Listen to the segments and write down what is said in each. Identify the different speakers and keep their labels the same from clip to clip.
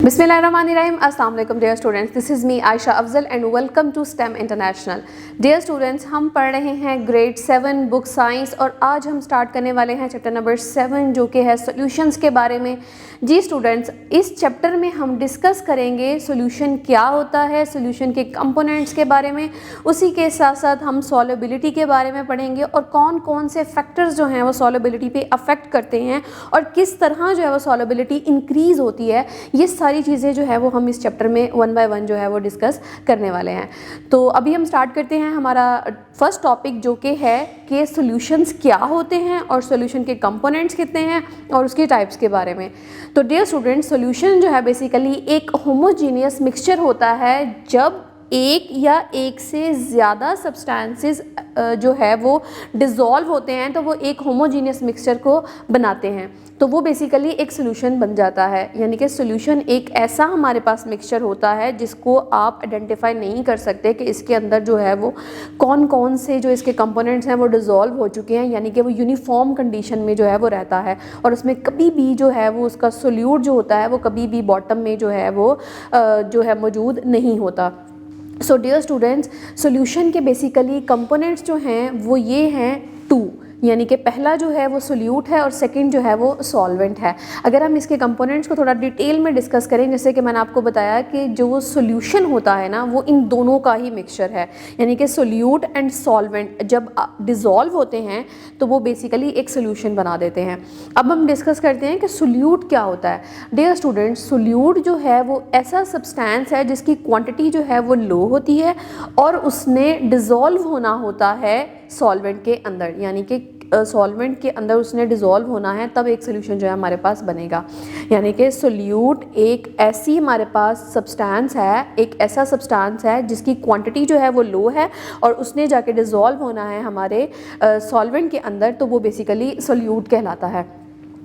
Speaker 1: बिस्मिल्लाहिर्रहमानिर्रहीम। अस्सलाम वालेकुम dear students, this is me Ayesha Afzal and welcome to STEM International. Dear students, हम पढ़ रहे हैं ग्रेड 7 बुक साइंस और आज हम स्टार्ट करने वाले हैं चैप्टर नंबर 7 जो कि है सॉल्यूशंस के बारे में। जी स्टूडेंट्स, इस चैप्टर में हम डिस्कस करेंगे सॉल्यूशन क्या होता है, सॉल्यूशन के कंपोनेंट्स के बारे में, उसी के साथ साथ हम सॉल्युबिलिटी के बारे में पढ़ेंगे और कौन कौन से फैक्टर्स जो हैं वो सॉल्युबिलिटी पे अफेक्ट करते हैं और किस तरह जो है वो सॉल्युबिलिटी इंक्रीज़ होती है। ये सारी चीज़ें जो है वो हम इस चैप्टर में वन बाय वन जो है वो डिस्कस करने वाले हैं। तो अभी हम स्टार्ट करते हैं हमारा फर्स्ट टॉपिक जो कि है कि सॉल्यूशंस क्या होते हैं और सॉल्यूशन के कंपोनेंट्स कितने हैं और उसके टाइप्स के बारे में। तो डियर स्टूडेंट्स, सॉल्यूशन जो है बेसिकली एक होमोजीनियस मिक्सचर होता है जब एक या एक से ज़्यादा सब्सटेंसेस जो है वो डिज़ोल्व होते हैं तो वो एक होमोजीनियस मिक्सचर को बनाते हैं, तो वो बेसिकली एक सॉल्यूशन बन जाता है। यानी कि सॉल्यूशन एक ऐसा हमारे पास मिक्सचर होता है जिसको आप आइडेंटिफाई नहीं कर सकते कि इसके अंदर जो है वो कौन कौन से जो इसके कंपोनेंट्स हैं वो डिज़ोल्व हो चुके हैं, यानी कि वो यूनिफॉर्म कंडीशन में जो है वो रहता है और उसमें कभी भी जो है वो उसका सोल्यूट जो होता है वो कभी भी बॉटम में जो है वो जो है मौजूद नहीं होता। सो डियर स्टूडेंट्स, सॉल्यूशन के बेसिकली कंपोनेंट्स जो हैं वो ये हैं टू, यानी कि पहला जो है वो सोल्यूट है और सेकंड जो है वो सॉल्वेंट है। अगर हम इसके कंपोनेंट्स को थोड़ा डिटेल में डिस्कस करें, जैसे कि मैंने आपको बताया कि जो सोल्यूशन होता है ना वो इन दोनों का ही मिक्सचर है, यानी कि सोल्यूट एंड सॉल्वेंट जब डिज़ोल्व होते हैं तो वो बेसिकली एक सोल्यूशन बना देते हैं। अब हम डिस्कस करते हैं कि सोल्यूट क्या होता है। डियर स्टूडेंट्स, सोल्यूट जो है वो ऐसा सब्सटेंस है जिसकी क्वांटिटी जो है वो लो होती है और उसने डिज़ोल्व होना होता है सॉल्वेंट के अंदर, यानी कि सॉल्वेंट के अंदर उसने डिज़ोल्व होना है तब एक सोल्यूशन जो है हमारे पास बनेगा। यानी कि सोल्यूट एक ऐसी हमारे पास सब्सटेंस है, एक ऐसा सब्सटेंस है जिसकी क्वांटिटी जो है वो लो है और उसने जाके डिज़ोल्व होना है हमारे सॉल्वेंट के अंदर, तो वो बेसिकली सोल्यूट कहलाता है।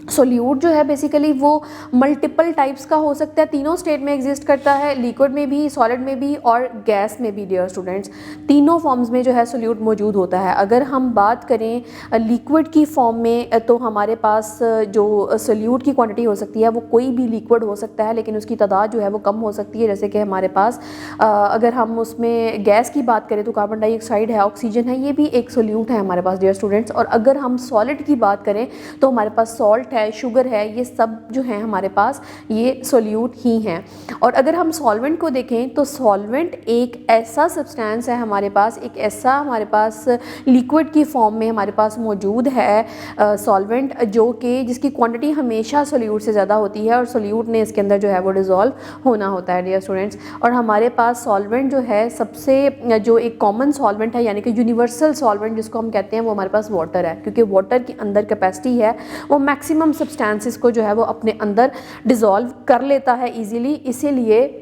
Speaker 1: सोल्यूट जो है बेसिकली वो मल्टीपल टाइप्स का हो सकता है, तीनों स्टेट में एग्जिस्ट करता है, लिक्विड में भी, सॉलिड में भी और गैस में भी। डियर स्टूडेंट्स, तीनों फॉर्म्स में जो है सोल्यूट मौजूद होता है। अगर हम बात करें लिक्विड की फॉर्म में तो हमारे पास जो सोल्यूट की क्वांटिटी हो सकती है वो कोई भी लिक्विड हो सकता है, लेकिन उसकी तादाद जो है वो कम हो सकती है। जैसे कि हमारे पास अगर हम उसमें गैस की बात करें तो कार्बन डाइऑक्साइड है, ऑक्सीजन है, ये भी एक सोल्यूट है हमारे पास डियर स्टूडेंट्स। और अगर हम सॉलिड की बात करें तो हमारे पास सॉल्ट है, शुगर है, ये सब जो है हमारे पास ये सोल्यूट ही हैं। और अगर हम सॉल्वेंट को देखें तो सॉल्वेंट एक ऐसा सब्सटेंस है हमारे पास, एक ऐसा हमारे पास लिक्विड की फॉर्म में हमारे पास मौजूद है सॉल्वेंट जो कि जिसकी क्वांटिटी हमेशा सोल्यूट से ज़्यादा होती है और सोल्यूट ने इसके अंदर जो है वो डिज़ोल्व होना होता है डियर स्टूडेंट्स। और हमारे पास सॉल्वेंट जो है सबसे जो एक कॉमन सॉल्वेंट है, यानी कि यूनिवर्सल सॉल्वेंट जिसको हम कहते हैं, वो हमारे पास वाटर है, क्योंकि वाटर की अंदर कैपेसिटी है वो मैक्सिमम सब्सटेंसेस को जो है वो अपने अंदर डिज़ोल्व कर लेता है इजीली, इसीलिए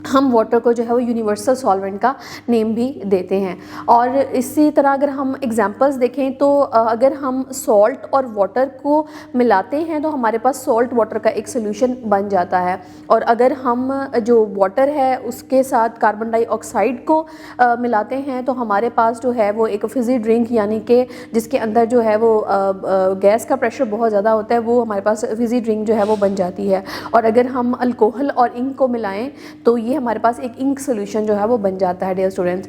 Speaker 1: हम वाटर को जो है वो यूनिवर्सल सॉल्वेंट का नेम भी देते हैं। और इसी तरह अगर हम एग्जांपल्स देखें तो अगर हम सॉल्ट और वाटर को मिलाते हैं तो हमारे पास सॉल्ट वाटर का एक सोल्यूशन बन जाता है। और अगर हम जो वाटर है उसके साथ कार्बन डाइऑक्साइड को मिलाते हैं तो हमारे पास जो है वो एक फिज़ी ड्रिंक, यानी कि जिसके अंदर जो है वो गैस का प्रेशर बहुत ज़्यादा होता है, वो हमारे पास फिज़ी ड्रिंक जो है वो बन जाती है। और अगर हम अल्कोहल और इंक को मिलाएं तो ये हमारे पास एक इंक सोल्यूशन जो है वो बन जाता है डियर स्टूडेंट्स।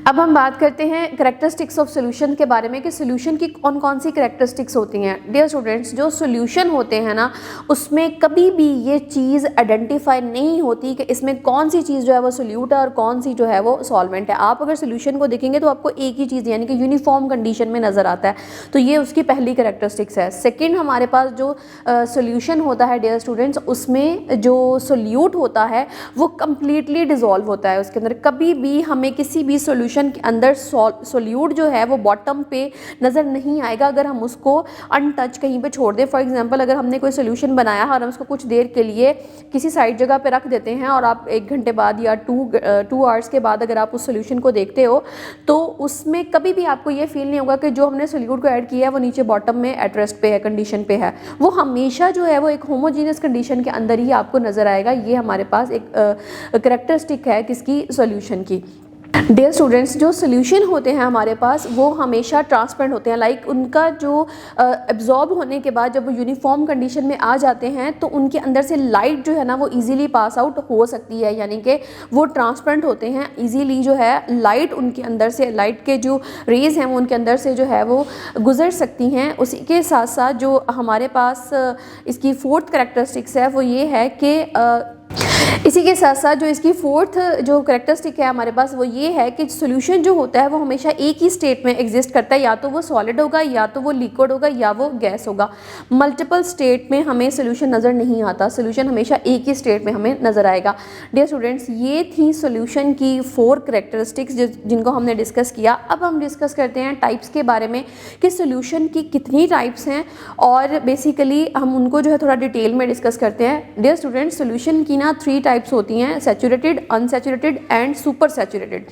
Speaker 1: अब हम बात करते हैं करैक्टरिस्टिक्स ऑफ सोल्यूशन के बारे में कि सोल्यूशन की कौन कौन सी करैक्टरिस्टिक्स होती हैं। डियर स्टूडेंट्स, जो सोल्यूशन होते हैं ना उसमें कभी भी ये चीज़ आइडेंटिफाई नहीं होती कि इसमें कौन सी चीज़ जो है वो सोल्यूट है और कौन सी जो है वो सॉल्वेंट है। आप अगर सोल्यूशन को देखेंगे तो आपको एक ही चीज़ यानी कि यूनिफॉर्म कंडीशन में नज़र आता है, तो ये उसकी पहली करैक्टरिस्टिक्स है। सेकेंड, हमारे पास जो सोल्यूशन होता है डियर स्टूडेंट्स, उसमें जो सोल्यूट होता है वो कम्प्लीटली डिज़ोल्व होता है, उसके अंदर कभी भी हमें किसी भी सॉल्यूशन के अंदर सोल्यूट जो है वो बॉटम पे नज़र नहीं आएगा अगर हम उसको अनटच कहीं पे छोड़ दें। फॉर एग्जांपल, अगर हमने कोई सोल्यूशन बनाया और हम उसको कुछ देर के लिए किसी साइड जगह पे रख देते हैं और आप 1 घंटे बाद या 2 आवर्स के बाद अगर आप उस सोल्यूशन को देखते हो तो उसमें कभी भी आपको ये फील नहीं होगा कि जो हमने सोल्यूट को ऐड किया है वो नीचे बॉटम में एट रेस्ट पे है, कंडीशन पे है। वो हमेशा जो है वो एक होमोजीनियस कंडीशन के अंदर ही आपको नज़र आएगा। ये हमारे पास एक करैक्टरिस्टिक है किसकी, सॉल्यूशन की। डियर स्टूडेंट्स, जो सोल्यूशन होते हैं हमारे पास वो हमेशा ट्रांसपेरेंट होते हैं। लाइक उनका जो एब्जॉर्ब होने के बाद जब वो यूनिफॉर्म कंडीशन में आ जाते हैं तो उनके अंदर से लाइट जो है ना वो इजीली पास आउट हो सकती है, यानी कि वो ट्रांसपेरेंट होते हैं। इजीली जो है लाइट उनके अंदर से, लाइट के जो रेज़ हैं वो उनके अंदर से जो है वो गुजर सकती हैं। उसी के साथ साथ जो हमारे पास इसकी फोर्थ करेक्टरिस्टिक्स है वो ये है कि इसी के साथ साथ जो इसकी फोर्थ जो करेक्टरिस्टिक है हमारे पास वो ये है कि सोल्यूशन जो होता है वो हमेशा एक ही स्टेट में एग्जिस्ट करता है, या तो वो सॉलिड होगा, या तो वो लिक्विड होगा, या वो गैस होगा। मल्टीपल स्टेट में हमें सोल्यूशन नज़र नहीं आता, सोल्यूशन हमेशा एक ही स्टेट में हमें नज़र आएगा। डियर स्टूडेंट्स, ये थी सोल्यूशन की 4 करेक्टरिस्टिक्स जिनको हमने डिस्कस किया। अब हम डिस्कस करते हैं टाइप्स के बारे में कि सोल्यूशन की कितनी टाइप्स हैं, और बेसिकली हम उनको जो है थोड़ा डिटेल में डिस्कस करते हैं। डियर स्टूडेंट्स, सोल्यूशन की ना 3 टाइप्स होती हैं, saturated, unsaturated and super saturated.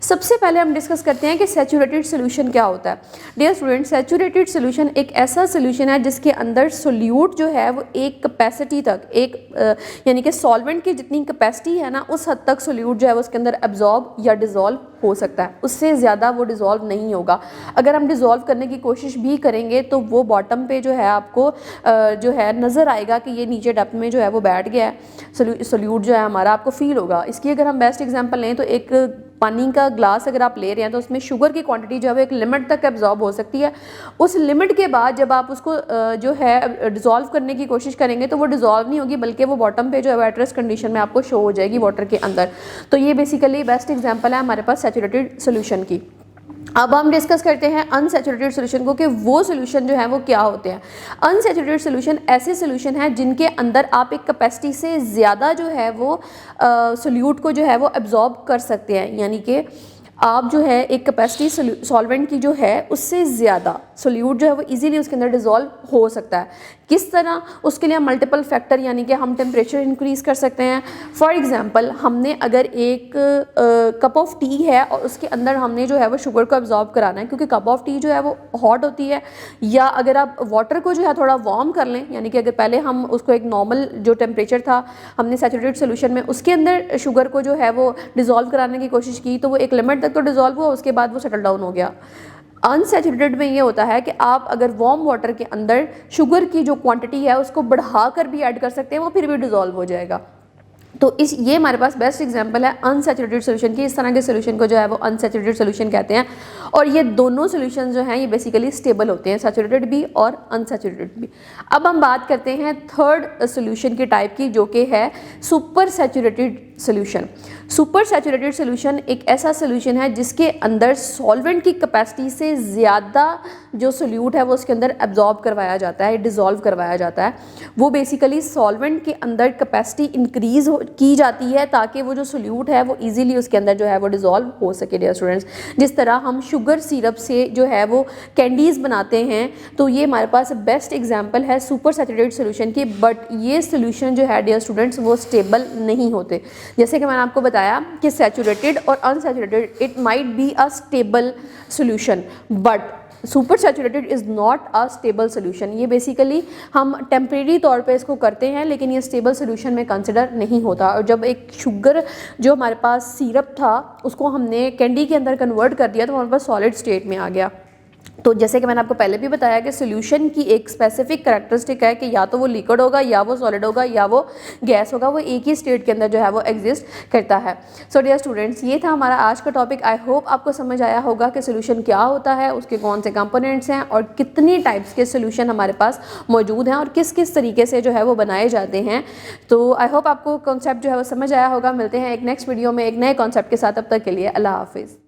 Speaker 1: सबसे पहले हम डिस्कस करते हैं कि सैचुरेटेड सोल्यूशन क्या होता है। डियर स्टूडेंट, सैचुरेटेड सोल्यूशन एक ऐसा सोल्यूशन है जिसके अंदर सोल्यूट जो है वो एक कैपेसिटी तक, एक यानी कि सॉल्वेंट की जितनी कैपेसिटी है ना उस हद तक सोल्यूट जो है वो उसके अंदर एब्जॉर्ब या डिज़ोल्व हो सकता है, उससे ज़्यादा वो डिज़ोल्व नहीं होगा। अगर हम डिज़ोल्व करने की कोशिश भी करेंगे तो वो बॉटम पे जो है आपको जो है नज़र आएगा कि ये नीचे डेप्थ में जो है वो बैठ गया है, सोल्यूट जो है हमारा आपको फील होगा। इसकी अगर हम बेस्ट एग्जांपल लें तो एक पानी का ग्लास अगर आप ले रहे हैं तो उसमें शुगर की क्वांटिटी जो है वो एक लिमिट तक एब्जॉर्ब हो सकती है। उस लिमिट के बाद जब आप उसको जो है डिज़ोल्व करने की कोशिश करेंगे तो वो डिज़ोल्व नहीं होगी, बल्कि वो बॉटम पे जो है एट रेस्ट कंडीशन में आपको शो हो जाएगी वाटर के अंदर। तो ये बेसिकली बेस्ट एग्जांपल है हमारे पास सैचुरेटेड सोल्यूशन की। अब हम डिस्कस करते हैं अनसैचुरेटेड सोल्यूशन को कि वो सोल्यूशन जो है वो क्या होते हैं। अनसैचुरेटेड सोल्यूशन ऐसे सोल्यूशन है जिनके अंदर आप एक कैपेसिटी से ज़्यादा जो है वो सोल्यूट को जो है वो एब्जॉर्ब कर सकते हैं, यानी कि आप जो है एक कैपेसिटी सॉल्वेंट की जो है उससे ज़्यादा सोल्यूट जो है वो इजीली उसके अंदर डिज़ोल्व हो सकता है। किस तरह? उसके लिए हम मल्टीपल फैक्टर यानी कि हम टेम्परेचर इंक्रीज़ कर सकते हैं। फॉर एग्जांपल, हमने अगर एक कप ऑफ टी है और उसके अंदर हमने जो है वो शुगर को एब्जॉर्ब कराना है, क्योंकि कप ऑफ टी जो है वो हॉट होती है, या अगर आप वाटर को जो है थोड़ा वार्म कर लें, यानी कि अगर पहले हम उसको एक नॉर्मल जो टेम्परेचर था हमने सैचुरेटेड सोल्यूशन में उसके अंदर शुगर को जो है वो डिज़ोल्व कराने की कोशिश की तो वो एक लिमिट तक तो डिज़ोल्व हुआ, उसके बाद वो सेटल डाउन हो गया। अनसैचुरेटेड में ये होता है कि आप अगर वार्म वाटर के अंदर शुगर की जो क्वांटिटी है उसको बढ़ाकर भी ऐड कर सकते हैं, वो फिर भी डिज़ोल्व हो जाएगा। तो ये हमारे पास बेस्ट एग्जांपल है अनसैचुरेटेड सोल्यूशन की। इस तरह के सोल्यूशन को जो है वो अनसैचुरेटेड सोल्यूशन कहते हैं, और ये दोनों सोल्यूशन जो हैं ये बेसिकली स्टेबल होते हैं, सैचुरेटेड भी और अनसैचुरेटेड भी। अब हम बात करते हैं थर्ड सोल्यूशन की टाइप की, जो कि है super saturated solution. Super saturated solution एक ऐसा सोल्यूशन है जिसके अंदर सॉल्वेंट की कैपेसिटी से ज़्यादा जो सोल्यूट है वो उसके अंदर एब्जॉर्ब करवाया जाता है, डिज़ोल्व करवाया जाता है। वो बेसिकली सॉल्वेंट के अंदर कैपेसिटी इंक्रीज़ की जाती है ताकि वो जो सोल्यूट है वो इजीली उसके अंदर जो है वो डिज़ोल्व हो सके। डियर स्टूडेंट्स, जिस तरह हम शुगर सिरप से जो है वो कैंडीज़ बनाते हैं, तो ये हमारे पास बेस्ट एग्जांपल है सुपर सैचुरेटेड सोल्यूशन की। बट ये सोल्यूशन जो है डियर स्टूडेंट्स वो स्टेबल नहीं होते। जैसे कि मैंने आपको बताया कि सैचुरेटेड और unsaturated it might be a stable solution, but super saturated is not a stable solution. ये बेसिकली हम टेम्परेरी तौर पे इसको करते हैं, लेकिन ये स्टेबल सोल्यूशन में कंसिडर नहीं होता। और जब एक शुगर जो हमारे पास सिरप था उसको हमने कैंडी के अंदर कन्वर्ट कर दिया तो हमारे पास सॉलिड स्टेट में आ गया। तो जैसे कि मैंने आपको पहले भी बताया कि सोल्यूशन की एक स्पेसिफिक कैरेक्टरिस्टिक है कि या तो वो लिक्विड होगा, या वो सॉलिड होगा, या वो गैस होगा, वो एक ही स्टेट के अंदर जो है वो एग्जिस्ट करता है। सो डियर स्टूडेंट्स, ये था हमारा आज का टॉपिक। आई होप आपको समझ आया होगा कि सोल्यूशन क्या होता है, उसके कौन से कंपोनेंट्स हैं और कितनी टाइप्स के सोल्यूशन हमारे पास मौजूद हैं और किस किस तरीके से जो है वो बनाए जाते हैं। तो आई होप आपको कॉन्सेप्ट जो है वो समझ आया होगा। मिलते हैं एक नेक्स्ट वीडियो में एक नए कॉन्सेप्ट के साथ, तब तक के लिए अल्लाह हाफिज़।